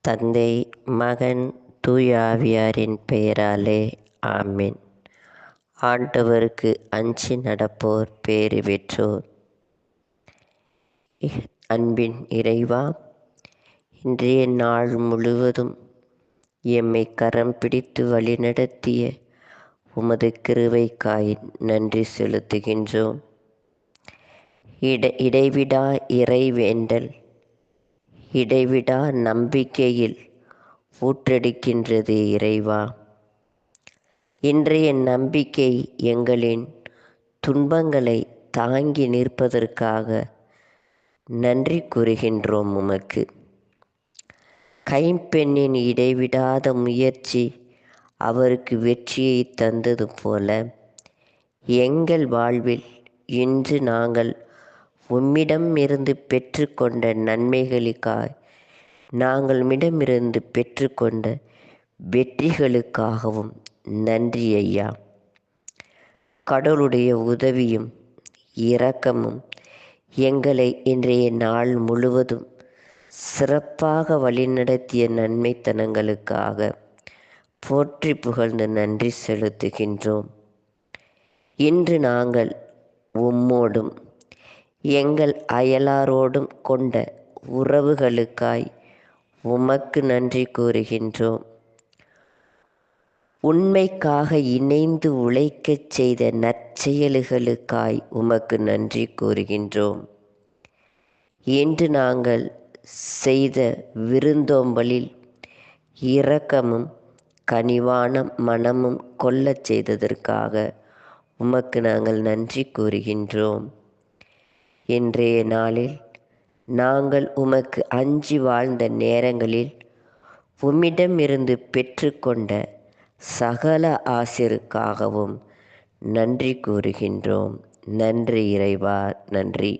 தந்தை, மகன், தூய ஆவியாரின் பெயராலே ஆமென். ஆண்டவருக்கு அஞ்சி நடப்போர் பேறு பெற்றோர். அன்பின் இறைவா, இன்றைய நாள் முழுவதும் எம்மை கரம் பிடித்து வழிநடத்திய உமது கிருபைக்காய் நன்றி செலுத்துகின்றோம். இடைவிடா இறைவேண்டல், இடைவிடா நம்பிக்கையில் ஊற்றெடுக்கின்றது இறைவா. இன்றைய நம்பிக்கை எங்களின் துன்பங்களை தாங்கி நிற்பதற்காக நன்றி கூறுகின்றோம் உமக்கு. கைம்பெண்ணின் இடைவிடாத முயற்சி அவருக்கு வெற்றியை தந்தது போல எங்கள் வாழ்வில் இன்று நாங்கள் உம்மிடமிருந்து பெற்றுக்கொண்ட நன்மைகளுக்காய், நாங்கள் உம்மிடமிருந்து பெற்றுக்கொண்ட வெற்றிகளுக்காகவும் நன்றி ஐயா. கடவுளுடைய உதவியும் இரக்கமும் எங்களை இன்றைய நாள் முழுவதும் சிறப்பாக வழிநடத்திய நன்மைத்தனங்களுக்காக போற்றி புகழ்ந்து நன்றி செலுத்துகின்றோம். இன்று நாங்கள் உம்மோடும் எங்கள் அயலாரோடும் கொண்ட உறவுகளுக்காய் உமக்கு நன்றி கூறுகின்றோம். உண்மைக்காக இணைந்து உழைக்கச் செய்த நற்செயல்களுக்காய் உமக்கு நன்றி கூறுகின்றோம். இன்று நாங்கள் செய்த விருந்தோம்பலில் இரக்கமும் கனிவான மனமும் கொள்ளச் செய்ததற்காக உமக்கு நாங்கள் நன்றி கூறுகின்றோம். இன்றைய நாளில் நாங்கள் உமக்கு அஞ்சி வாழ்ந்த நேரங்களில் உம்மிடமிருந்து பெற்றுக்கொண்ட சகல ஆசிருக்காகவும் நன்றி கூறுகின்றோம். நன்றி இறைவா, நன்றி.